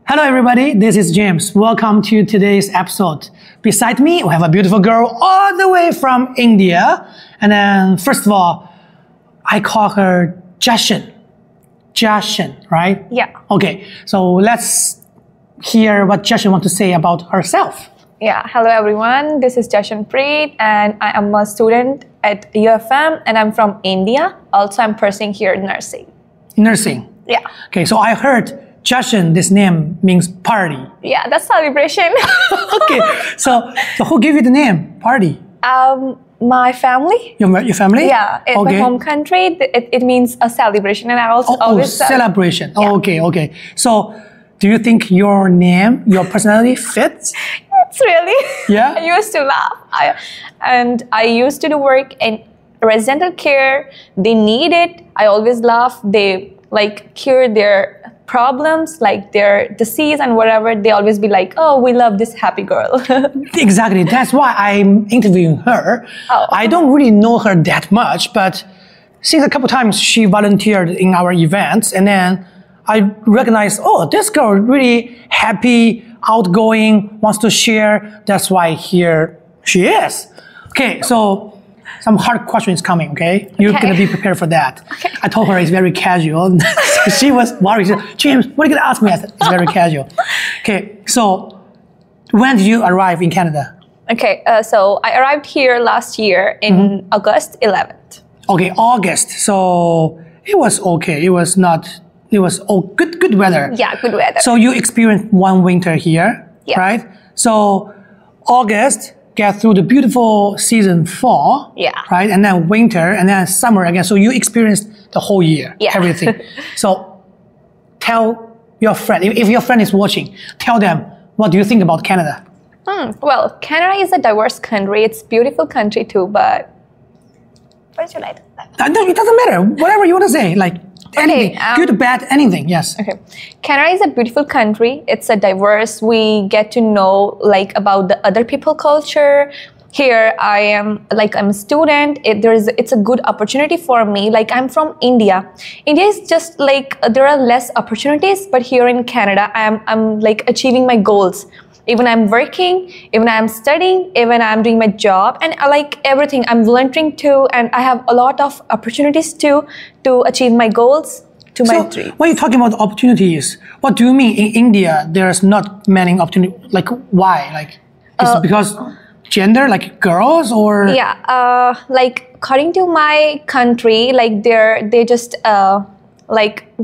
Hello everybody, this is James. Welcome to today's episode. Beside me, we have a beautiful girl all the way from India. And then, first of all, I call her Jashin. Jashin, right? Yeah. Okay, so let's hear what Jashin wants to say about herself. Yeah, hello everyone. This is Jashin Preet and I am a student at UFM and I'm from India. Also, I'm pursuing here nursing. Nursing? Yeah. Okay, so I heard Jashin, this name means party. Yeah, that's celebration. Okay, so who gave you the name, party? My family. Your family? Yeah, in my home country, it means a celebration and I also always celebration. Yeah. Okay. So, do you think your name, your personality fits? It's really. Yeah? I used to laugh. I used to do work in residential care. They need it. I always laugh. They cure their problems, like their disease and whatever. They always be like, oh, we love this happy girl. Exactly. That's why I'm interviewing her. Oh. I don't really know her that much, but since a couple times she volunteered in our events, and then I recognized, oh, this girl really happy, outgoing, wants to share. That's why here she is. Okay, so some hard questions coming, okay? You're going to be prepared for that. Okay. I told her it's very casual. So she was worried. She said, James, what are you going to ask me? I said, it's very casual. Okay, so when did you arrive in Canada? Okay, so I arrived here last year in August 11th. Okay, August. So it was okay. It was good weather. Yeah, good weather. So you experienced one winter here, right? So August, get through the beautiful season fall, right? And then winter, and then summer again. So you experienced the whole year, everything. So tell your friend, if your friend is watching, tell them, what do you think about Canada? Well, Canada is a diverse country. It's a beautiful country too, but what should I do? It doesn't matter. Whatever you want to say, like anything, good, bad, anything, yes. Okay. Canada is a beautiful country. It's a diverse. We get to know about the other people culture. Here I'm a student. It's a good opportunity for me. I'm from India. India is just there are less opportunities, but here in Canada I'm achieving my goals. Even I'm working, even I'm studying, even I'm doing my job, and I like everything. I'm volunteering too, and I have a lot of opportunities to achieve my goals, my dreams. When you're talking about opportunities, what do you mean in India there's not many opportunities? Like why? Is it because gender, girls, or? Yeah, according to my country, they just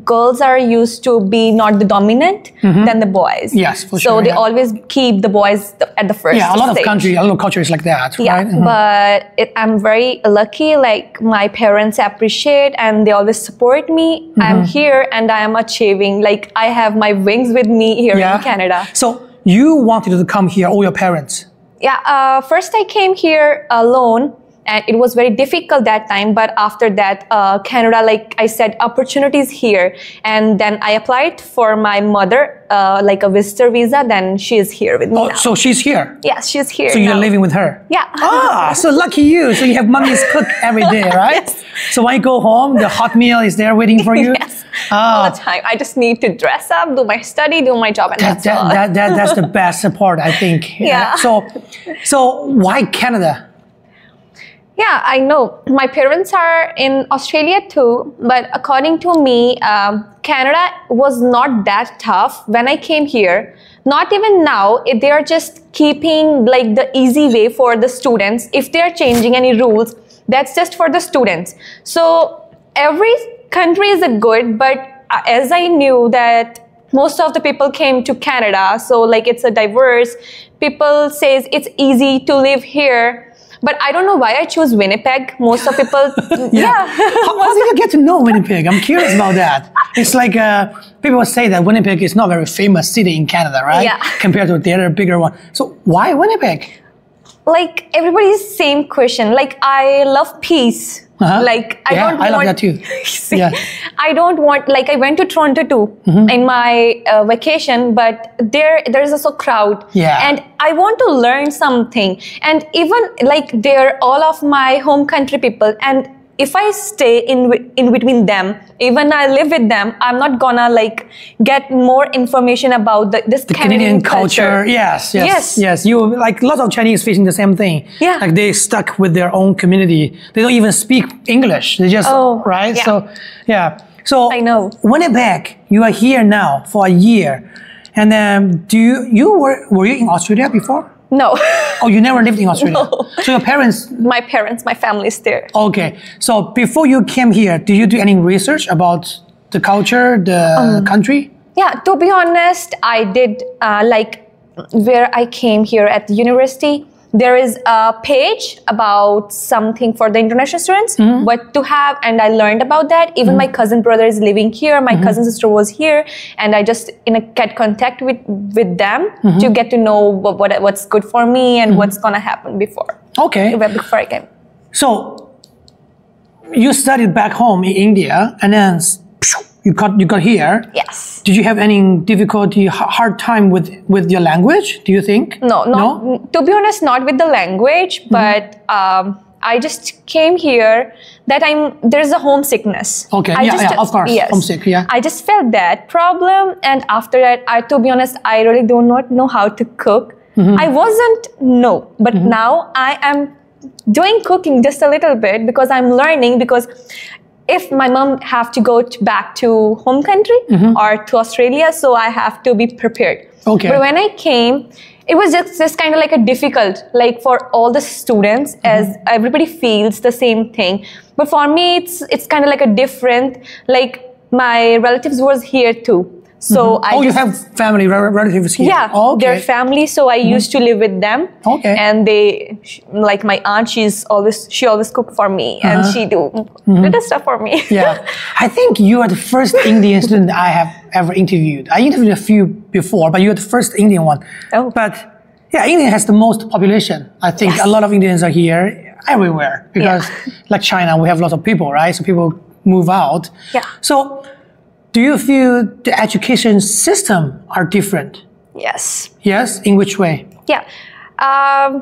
girls are used to be not the dominant than the boys. Yes, for sure. So they always keep the boys at the first a lot stage. of cultures like that, right? But I'm very lucky, my parents appreciate and they always support me. I'm here and I am achieving, I have my wings with me here in Canada. So you wanted to come here, all your parents? Yeah, first I came here alone. And it was very difficult that time, but after that, Canada, I said, opportunities here. And then I applied for my mother, a visitor visa, then she is here with me now. So she's here? Yes, she's here So you're living with her? Yeah. So lucky you. So you have mommy's cook every day, right? Yes. So when you go home, the hot meal is there waiting for you? Yes, all the time. I just need to dress up, do my study, do my job, and that's all. That's the best support, I think. Yeah. So why Canada? Yeah, I know. My parents are in Australia too, but according to me, Canada was not that tough when I came here. Not even now, they are just keeping the easy way for the students. If they are changing any rules, that's just for the students. So every country is good, but as I knew that most of the people came to Canada, so it's a diverse, people says it's easy to live here. But I don't know why I chose Winnipeg. Most of people, How did you get to know Winnipeg? I'm curious about that. It's people say that Winnipeg is not a very famous city in Canada, right? Yeah. Compared to the other bigger one. So why Winnipeg? Everybody's same question. I love peace. I love that too. See, I don't want, I went to Toronto too in my vacation, but there is also crowd. Yeah. And I want to learn something. And even they're all of my home country people, and if I stay in between them, even I live with them, I'm not gonna like get more information about this Canadian culture. Yes. You like lots of Chinese facing the same thing. Yeah. Like they stuck with their own community. They don't even speak English. They just right. Yeah. So yeah. So I know. Winnipeg, you are here now for a year, and then were you in Australia before? No. Oh, you never lived in Australia? No. So your parents? My family is there. Okay. So before you came here, did you do any research about the culture, the country? Yeah, to be honest, I did like where I came here at the university. There is a page about something for the international students, what to have, and I learned about that. Even my cousin brother is living here. My cousin sister was here, and I just get contact with them to get to know what's good for me and what's gonna happen before. Okay. Before I came. So you studied back home in India, and then you got here. Yes. Did you have any difficulty, hard time with your language? Do you think? No. To be honest, not with the language, but I just came here that there's a homesickness. Okay. Of course. Yes. Homesick. Yeah. I just felt that problem, and after that, to be honest, I really do not know how to cook. I wasn't but now I am doing cooking just a little bit because I'm learning, because if my mom have to go back to home country or to Australia, so I have to be prepared. Okay. But when I came, it was just kind of like a difficult, like for all the students, as everybody feels the same thing. But for me, it's kind of like a different, like my relatives was here too. So you have family relatives here? Yeah, their family. So I used to live with them. Okay. And they, like my aunt, she always cook for me, and she do little stuff for me. Yeah, I think you are the first Indian student I have ever interviewed. I interviewed a few before, but you're the first Indian one. Oh. But yeah, India has the most population. I think a lot of Indians are here everywhere because, like China, we have lots of people, right? So people move out. Yeah. So, do you feel the education system are different? Yes. Yes? In which way? Yeah.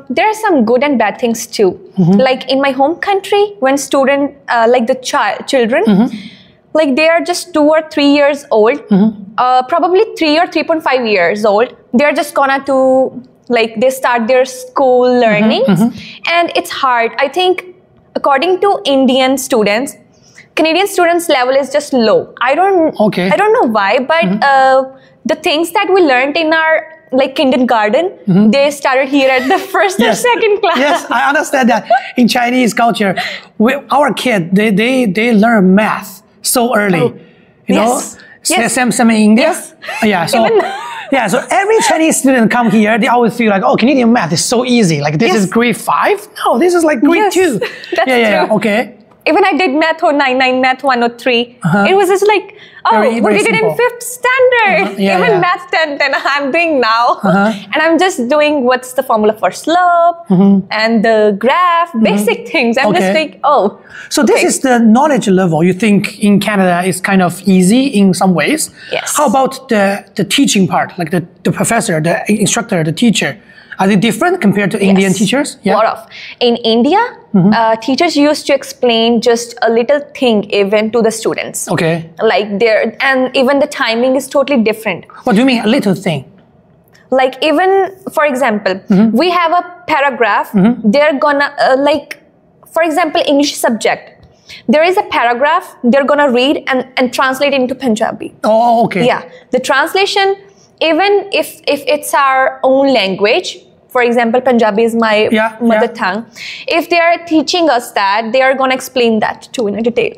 There are some good and bad things too. Like in my home country, when student, like the children, like they are just 2 or 3 years old, probably 3 or 3.5 years old, they're just gonna like they start their school learning, and it's hard. I think according to Indian students, Canadian students' level is just low. I don't know why, but the things that we learned in our like kindergarten, they started here at the first or second class. Yes, I understand that. In Chinese culture, our kids they learn math so early. You know, same in India. Yes. Yeah, so every Chinese student come here, they always feel like, oh, Canadian math is so easy. Like this is grade 5? No, this is like grade 2. That's true. Okay. Even I did math 99, math 103. It was just like, we did it in 5th standard. Even math 10, I'm doing now. And I'm just doing what's the formula for slope and the graph, basic things. I'm just like, So this is the knowledge level you think in Canada is kind of easy in some ways. Yes. How about the teaching part, like the professor, the instructor, the teacher? Are they different compared to Indian teachers? Yeah. Lot of. In India, teachers used to explain just a little thing even to the students. Okay. Like and even the timing is totally different. What do you mean a little thing? Like even, for example, we have a paragraph, they're gonna, like, for example, English subject. There is a paragraph, they're gonna read and translate it into Punjabi. Oh, okay. Yeah. The translation, even if it's our own language, for example, Punjabi is my mother tongue. If they are teaching us that, they are going to explain that too in detail.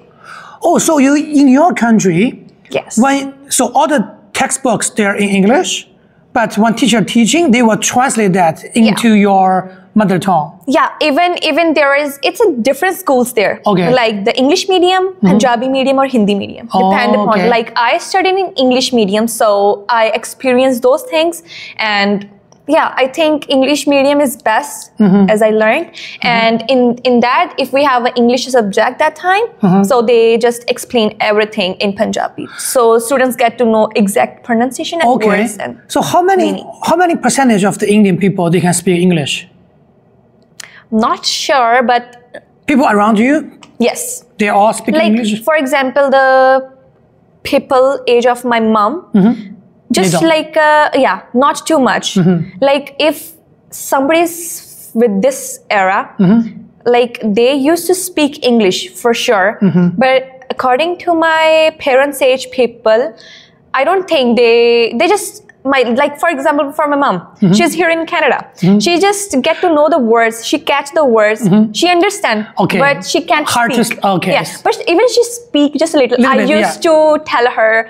Oh, so in your country, yes. So all the textbooks, they're in English, but when teacher teaching, they will translate that into your mother tongue. Yeah, even there is, it's a different schools there. Okay. Like the English medium, Punjabi medium or Hindi medium. Depend upon, like I studied in English medium, so I experienced those things. And yeah, I think English medium is best as I learned. And in that, if we have an English subject that time, so they just explain everything in Punjabi. So students get to know exact pronunciation and words. And so how many percentage of the Indian people, they can speak English? Not sure, but... People around you, Yes. They all speak Like, English? for example, the people age of my mom, just like, not too much. Like, if somebody's with this era, like, they used to speak English for sure. But according to my parents' age people, I don't think they just, like, for example, for my mom, she's here in Canada. She just get to know the words. She catch the words. She understand, but she can't speak. Yeah, but even she speak just a little. I used to tell her,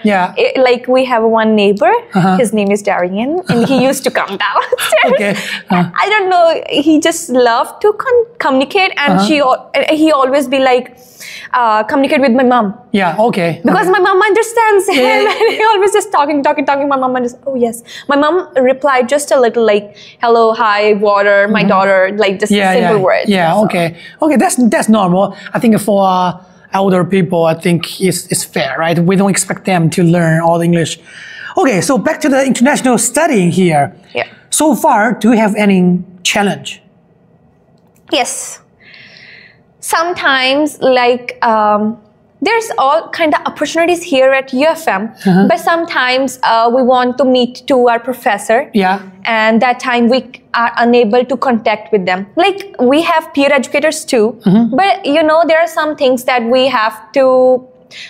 like, we have one neighbor. His name is Darian, and he used to come downstairs. I don't know. He just loved to communicate, and he always be like, communicate with my mom. Because my mom understands him, and he always just talking. My mom just, yes. My mom replied just a little, like, hello, hi, water, my daughter, like, just simple words. Okay, that's normal. I think for elder people, I think it's fair, right? We don't expect them to learn all the English. Okay, so back to the international studying here. So far, do you have any challenge? Yes. Sometimes, like, there's all kind of opportunities here at UFM, but sometimes we want to meet to our professor. And that time we are unable to contact with them. Like, we have peer educators too, but you know, there are some things that we have to,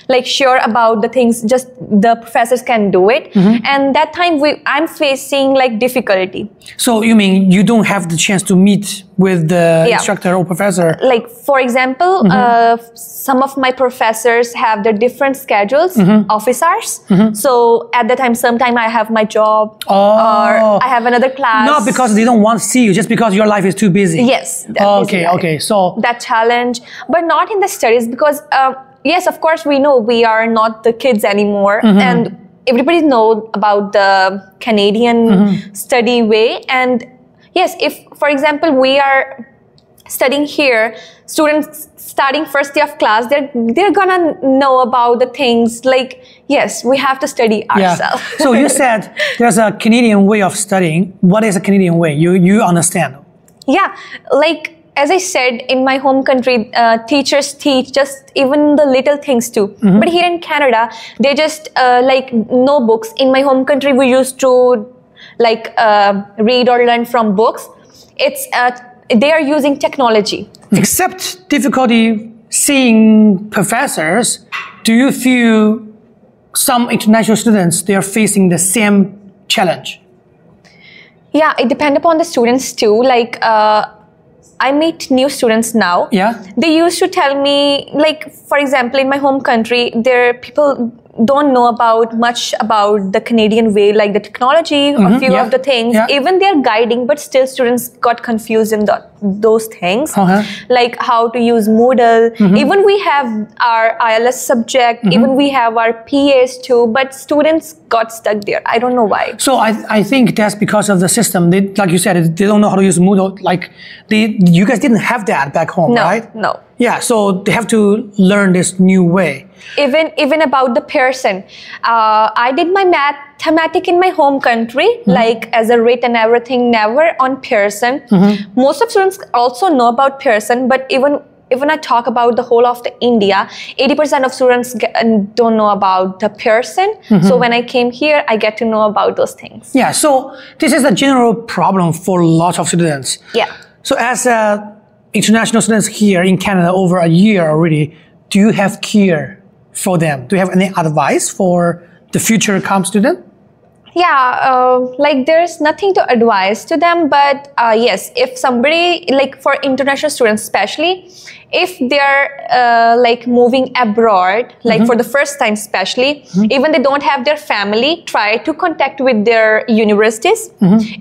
like, sure about the things, just the professors can do it. And that time I'm facing, like, difficulty. So you mean you don't have the chance to meet with the instructor or professor? Like, for example, some of my professors have their different schedules, office hours. So at the time, sometime I have my job or I have another class. Not because they don't want to see you, just because your life is too busy. Yes. Okay. So that challenge, but not in the studies, because yes, of course, we know we are not the kids anymore, and everybody knows about the Canadian study way. And yes, if, for example, we are studying here, students starting first day of class, they're gonna know about the things, like, yes, we have to study ourselves. So you said there's a Canadian way of studying. What is a Canadian way? You understand? Yeah, like, as I said, in my home country, teachers teach just even the little things too. But here in Canada, they just like, no books. In my home country, we used to, like, read or learn from books. It's they are using technology. Except difficulty seeing professors, do you feel some international students, they are facing the same challenge? Yeah, it depends upon the students too. Like, I meet new students now. They used to tell me, like, for example, in my home country, there people don't know about much about the Canadian way, like the technology, a few of the things. Even they're guiding, but still students got confused in those things, like how to use Moodle. Even we have our ILS subject, even we have our PAs too, but students got stuck there. I don't know why. So I think that's because of the system. They, like you said, they don't know how to use Moodle. Like, you guys didn't have that back home, right? No. Yeah, so they have to learn this new way. Even about the Pearson, I did my mathematics in my home country, like, as a rate and everything, never on Pearson. Most of students also know about Pearson, but even I talk about the whole of the India, 80% of students don't know about the Pearson. So when I came here, I get to know about those things. Yeah, so this is a general problem for lots of students. So as international students here in Canada over a year already, do you have care for them? Do you have any advice for the future COM student? Like, there's nothing to advise to them, but yes, if somebody, like, for international students especially, if they're like moving abroad, like for the first time especially, even they don't have their family, try to contact with their universities.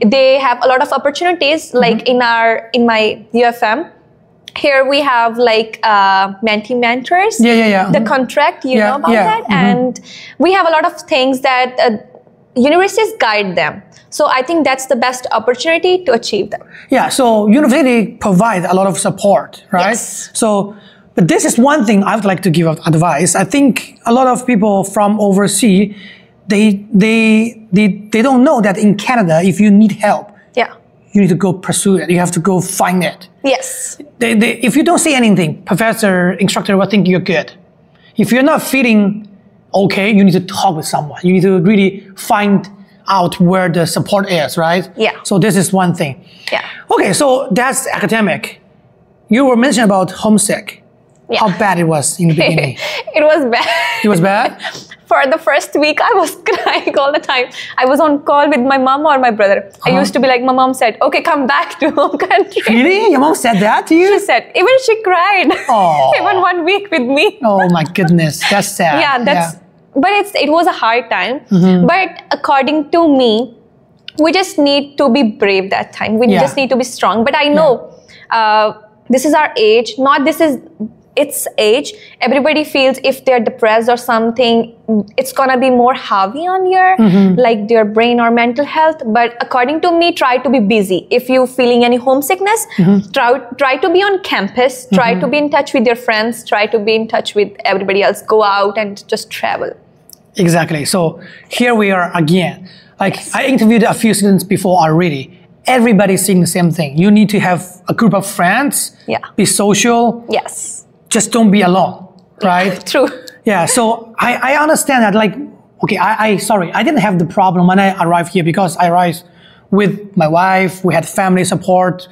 They have a lot of opportunities, like in my UFM. Here we have, like, mentee-mentors. The contract, you know about that? And we have a lot of things that universities guide them. So I think that's the best opportunity to achieve them. Yeah, so university provide a lot of support, right? Yes. So, but this is one thing I would like to give advice. I think a lot of people from overseas, they don't know that in Canada, if you need help, you need to go pursue it. You have to go find it. Yes. If you don't say anything, professor, instructor will think you're good. If you're not feeling okay, you need to talk with someone. You need to really find out where the support is, right? Yeah. So this is one thing. Yeah. Okay, so that's academic. You were mentioning about homesick. Yeah. How bad it was in the beginning. It was bad. It was bad? For the first week, I was crying all the time. I was on call with my mom or my brother. I used to be like, my mom said, okay, come back to home country. Really? Your mom said that to you? She said, even she cried. Oh. Even 1 week with me. Oh my goodness, that's sad. Yeah, but it was a hard time. But according to me, we just need to be brave that time. We just need to be strong. But I know this is our age, it's age. Everybody feels if they're depressed or something, it's gonna be more heavy on your like their brain or mental health. But according to me, try to be busy. If you're feeling any homesickness, try to be on campus, try to be in touch with your friends, try to be in touch with everybody else, go out and just travel. Exactly. So here we are again. Like I interviewed a few students before already. Everybody's saying the same thing. You need to have a group of friends, be social. Yes. Just don't be alone, right? True. Yeah, so I understand that, like, okay, sorry, I didn't have the problem when I arrived here because I arrived with my wife, we had family support,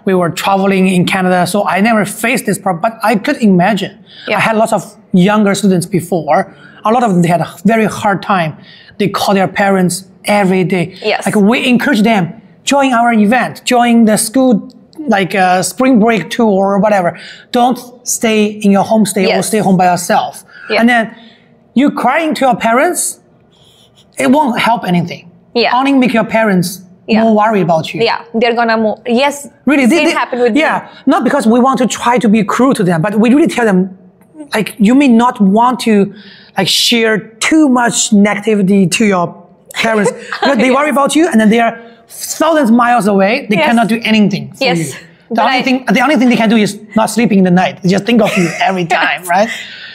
we were traveling in Canada, so I never faced this problem, but I could imagine. I had lots of younger students before, a lot of them, they had a very hard time. They call their parents every day. Yes. Like we encourage them, join our event, join the school, like a spring break tour or whatever. Don't stay in your homestay or stay home by yourself. And then you crying to your parents, it won't help anything. Only make your parents more worried about you. They're gonna more, really, same happened with me. Not because we want to try to be cruel to them, but we really tell them, like, you may not want to like share too much negativity to your parents because they worry about you and then they are thousands of miles away, they cannot do anything for you. The only thing they can do is not sleeping in the night. They just think of you every time, right?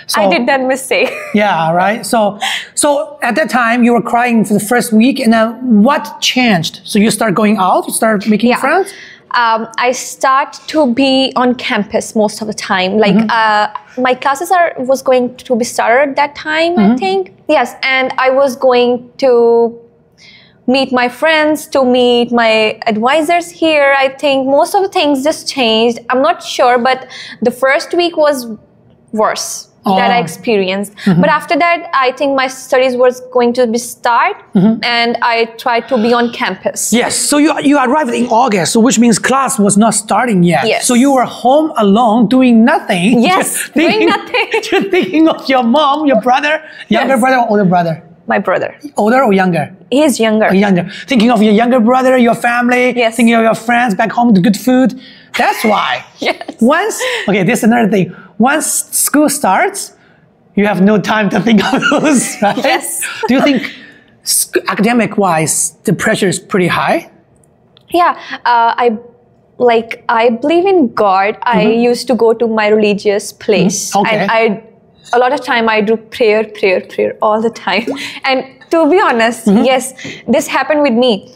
So, I did that mistake. Yeah, right? So at that time, you were crying for the first week, and then what changed? So you start going out, you start making friends? I start to be on campus most of the time. Like my classes was going to be started at that time, I think. Yes, and I was going to meet my friends, to meet my advisors here. I think most of the things just changed. I'm not sure, but the first week was worse that I experienced. But after that, I think my studies was going to be start and I tried to be on campus. Yes, so you arrived in August, so which means class was not starting yet. Yes. So you were home alone doing nothing. Yes, doing nothing. Just thinking of your mom, your brother, younger brother or older brother? My brother. Older or younger? He's younger. Oh, younger. Thinking of your younger brother, your family, thinking of your friends back home, the good food. That's why. Okay, this is another thing. Once school starts, you have no time to think of those, right? Yes. Do you think academic-wise, the pressure is pretty high? Yeah, I believe in God. I used to go to my religious place. And a lot of time I do prayer all the time. And to be honest, yes, this happened with me.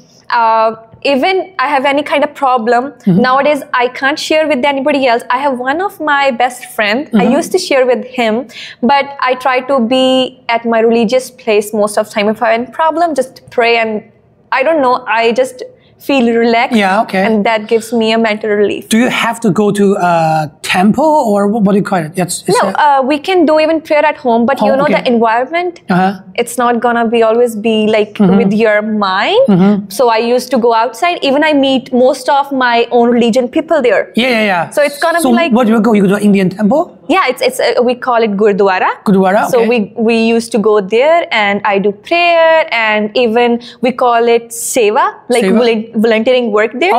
Even I have any kind of problem, nowadays I can't share with anybody else. I have one of my best friend. I used to share with him, but I try to be at my religious place most of the time. If I have any problem, just pray and I don't know, I just feel relaxed. And that gives me a mental relief. Do you have to go to a temple or what do you call it? No, we can do even prayer at home, but you know the environment, it's not gonna always be like with your mind. So I used to go outside. Even I meet most of my own religion people there. So it's gonna be like. So what do you go? You go to an Indian temple? Yeah, it's we call it Gurdwara. Gurdwara, So we used to go there and I do prayer and even we call it seva, like volunteering work there.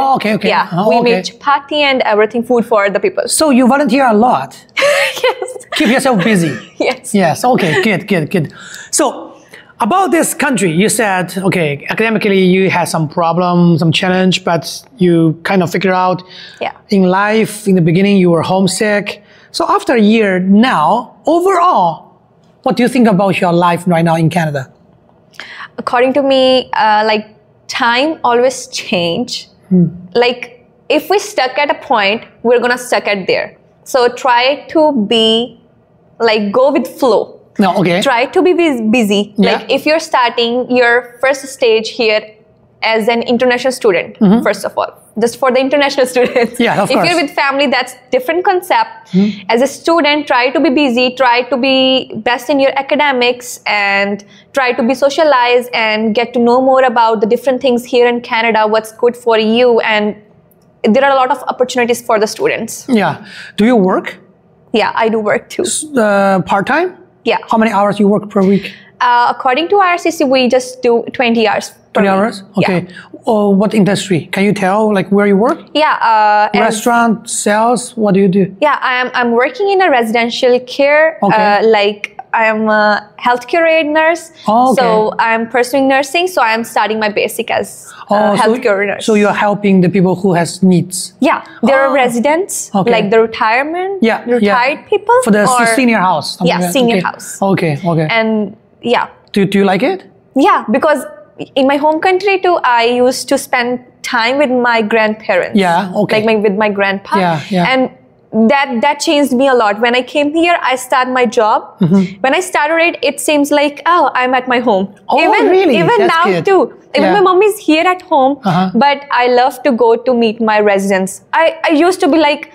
Yeah, we make chapati and everything, food for the people. So you volunteer a lot. Yes. Keep yourself busy. Yes. Okay, good. So about this country, you said, okay, academically you had some problem, some challenge, but you kind of figure out in life, in the beginning you were homesick. So after a year now, overall, what do you think about your life right now in Canada? According to me, like time always change. Like if we stuck at a point, we're gonna stuck at there. So try to be like go with flow. No, okay. Try to be busy. Yeah. Like if you're starting your first stage here as an international student, first of all, just for the international students. Yeah, of course. If you're with family, that's different concept. As a student, try to be busy, try to be best in your academics, and try to be socialized and get to know more about the different things here in Canada, what's good for you, and there are a lot of opportunities for the students. Yeah. Do you work? Yeah, I do work too. Part-time? Yeah. How many hours you work per week? According to IRCC, we just do 20 hours per 20 week. hours? Okay. Yeah. What industry? Can you tell like where you work? Yeah. Restaurant, sales, what do you do? Yeah, I'm working in a residential care. Okay. Like I'm a healthcare aid nurse. Oh, okay. So I'm pursuing nursing. So I'm starting my basic as a healthcare nurse. So you're helping the people who has needs. Yeah, there are residents, Okay. like the retirement, Yeah. retired people. For the or- senior house. something Yeah, like that. senior Okay. house. Okay. Okay. And yeah. Do you like it? Yeah, because in my home country too, I used to spend time with my grandparents. Yeah, okay. Like with my grandpa. Yeah, yeah. And that changed me a lot. When I came here, I started my job. When I started it seems like, oh, I'm at my home. Oh, even, really? Even That's now good. too. Even Yeah. my mom is here at home, but I love to go to meet my residents. I used to be like,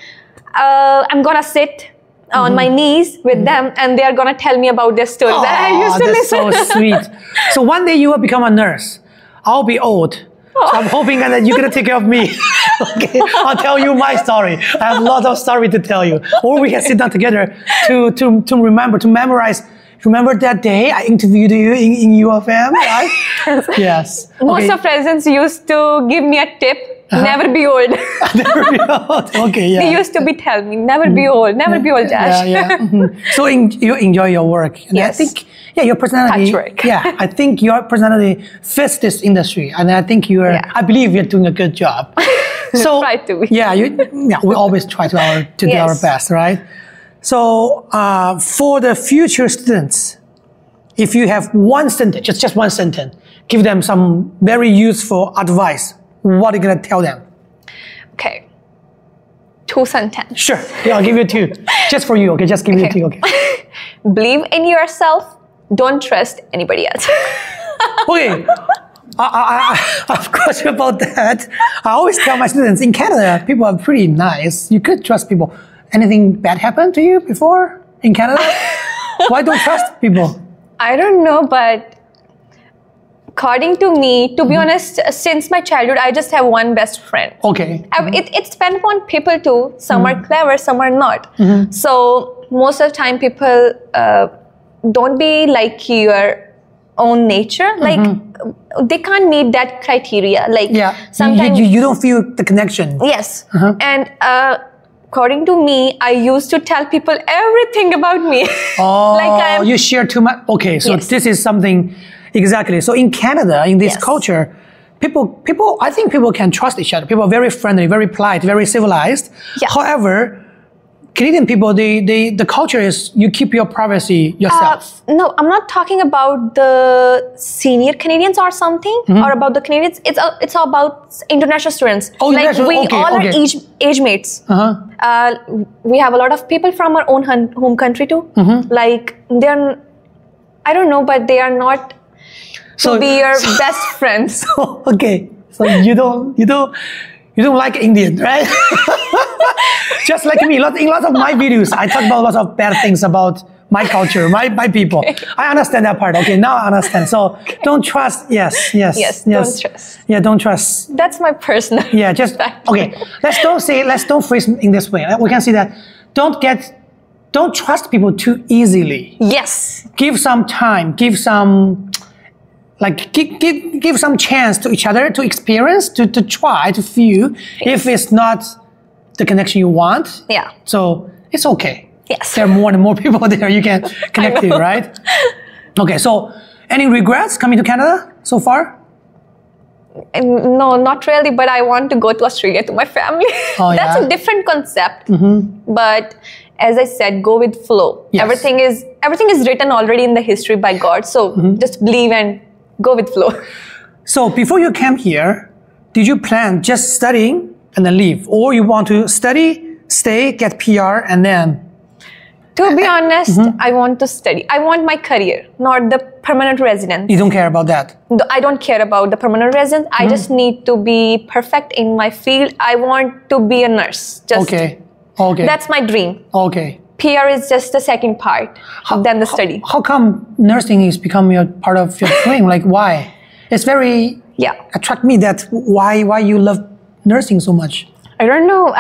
I'm gonna sit on my knees with them and they are gonna tell me about their stories. And I used to that's listen. so sweet. So one day you will become a nurse. I'll be old. So I'm hoping that you're gonna take care of me. Okay, I'll tell you my story. I have lots of story to tell you. Or we can sit down together to memorize. Remember that day I interviewed you in UFM, right? Yes. Most Okay. of residents used to give me a tip, never be old. Never be old. Okay, yeah. They used to be telling me, never be old, never be old, Josh. Yeah. So you enjoy your work. And Yes. I think, your personality. Touch work. Yeah, I think your personality fits this industry. And I think I believe you're doing a good job. So, Try to be. Yeah, we always try to do our Yes. best, right? So for the future students, if you have one sentence, just one sentence, give them some very useful advice. What are you going to tell them? Okay. 2 sentences. Sure. Yeah, I'll give you 2. Just for you, okay? Just give you 2, okay? Believe in yourself. Don't trust anybody else. Okay. I have a question about that. I always tell my students, in Canada, people are pretty nice. You could trust people. Anything bad happened to you before in Canada? Why don't trust people? I don't know, but according to me, to be honest, since my childhood, I just have one best friend. Okay. It depends upon people too. Some are clever, some are not. So most of the time, people don't be like your own nature. Like they can't meet that criteria. Like sometimes you don't feel the connection. Yes. And according to me, I used to tell people everything about me. Oh, like you share too much. Okay, so Yes. this is something exactly. So in Canada, in this Yes. culture, people, I think people can trust each other. People are very friendly, very polite, very civilized. Yeah. However, Canadian people, the culture is you keep your privacy yourself. No, I'm not talking about the senior Canadians or something, or about the Canadians. It's all about international students. Oh, like international, we okay, all okay. are age mates. We have a lot of people from our own home country too. Like they're, I don't know, but they are not to be your best friends. Okay, so you don't like Indian, right? Just like me, in lots of my videos, I talk about lots of bad things about my culture, my people. I understand that part. Okay, now I understand. So don't trust. Yes. Don't trust. Yeah, don't trust. That's my personal. Yeah, just okay. Let's don't phrase in this way. We can see that don't trust people too easily. Yes. Give some time. Give some. Like give some chance to each other to experience, to try, to feel. If it's not the connection you want, so it's okay. Yes. There are more and more people there you can connect to, right? Okay, so any regrets coming to Canada so far? No, not really, but I want to go to Australia to my family. Oh, That's yeah? a different concept. But as I said, go with flow. Yes. Everything is written already in the history by God. So just believe and go with flow. So before you came here, did you plan just studying and then leave? Or you want to study, stay, get PR, and then... To be honest, I want to study. I want my career, not the permanent residence. You don't care about that? I don't care about the permanent residence. I just need to be perfect in my field. I want to be a nurse. Okay. That's my dream. Okay. PR is just the second part, then the study. How come nursing is becoming a part of your dream? Like, why? It's very... attract me that why you love nursing so much. I don't know.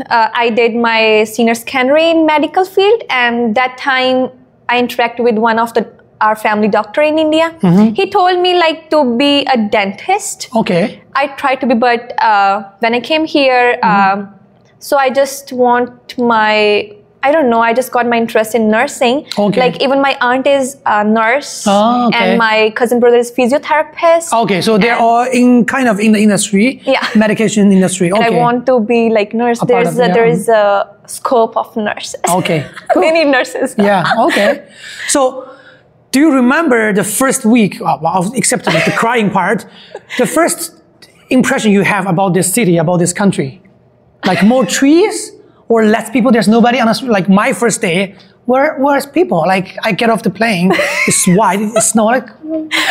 I did my senior secondary in medical field, and that time I interacted with one of our family doctor in India. He told me like to be a dentist. Okay. I tried to be, but when I came here, so I just want I don't know, I just got my interest in nursing. Okay. Like even my aunt is a nurse, and my cousin brother is physiotherapist. Okay, so they're all in the industry, medication industry. Okay. And I want to be like nurse. There is a scope of nurses. Okay, cool. They need nurses. Yeah, okay. So, do you remember the first week, except the crying part, the first impression you have about this city, about this country? Like more trees? Or less people, there's nobody on the street. Like my first day, where's people? Like I get off the plane, it's white, it's snow, like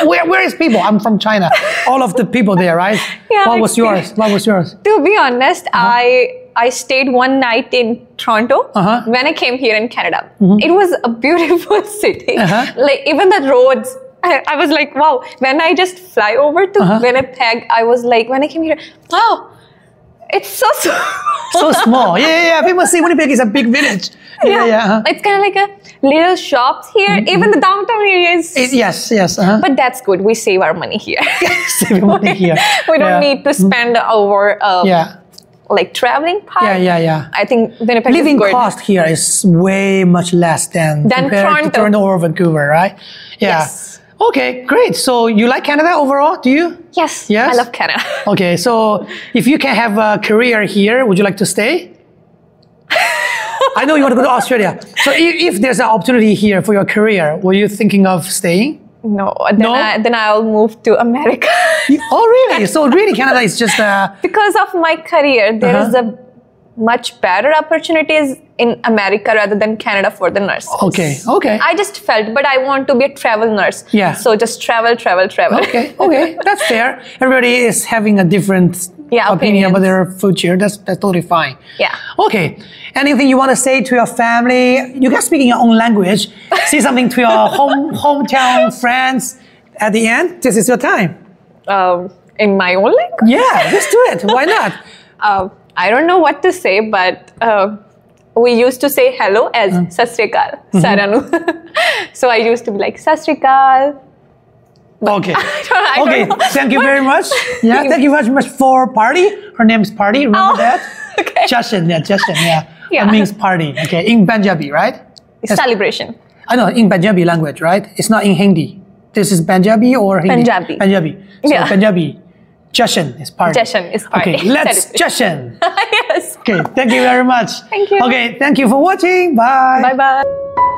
where is people? I'm from China. All of the people there, right? Yeah, What was yours? To be honest, I stayed one night in Toronto when I came here in Canada. It was a beautiful city. Like even the roads, I was like, wow. When I just fly over to Winnipeg, I was like, when I came here, wow. It's so small. So small. Yeah. People say Winnipeg is a big village. It's kind of like a little shops here. Even the downtown area is... Yes. But that's good. We save our money here. Save money here. We don't need to spend over like traveling part. Yeah. I think Winnipeg living is good. cost here is way much less than compared to Toronto or Vancouver, right? Yeah. Yes. Okay, great. So you like Canada overall? Do you? Yes. I love Canada. Okay, so if you can have a career here, would you like to stay? I know you want to go to Australia. So if there's an opportunity here for your career, were you thinking of staying? No. Then I'll move to America. Oh, really? So really Canada is just... Because of my career, there is a much better opportunities in America rather than Canada for the nurses. Okay. I just felt, but I want to be a travel nurse. Yeah. So just travel. Okay. That's fair. Everybody is having a different opinion about their future. That's totally fine. Yeah. Okay. Anything you want to say to your family? You can speak in your own language. Say something to your hometown friends at the end. This is your time. In my own language? Yeah, just do it. Why not? I don't know what to say, but we used to say hello as Sat Sri Akal, Saranu. So I used to be like, Sat Sri Akal. Okay. I don't know. Thank you very much. Yeah, thank you very much for Party. Her name is Party, remember that? Okay. Jashan, yeah. It means party, okay, in Punjabi, right? It's celebration. I know, in Punjabi language, right? It's not in Hindi. This is Punjabi or Hindi? Punjabi. So Punjabi. Jashan is party. Jashan is party. Okay, let's Jashan. Yes. Okay, thank you very much. Thank you. Okay, thank you for watching. Bye. Bye-bye.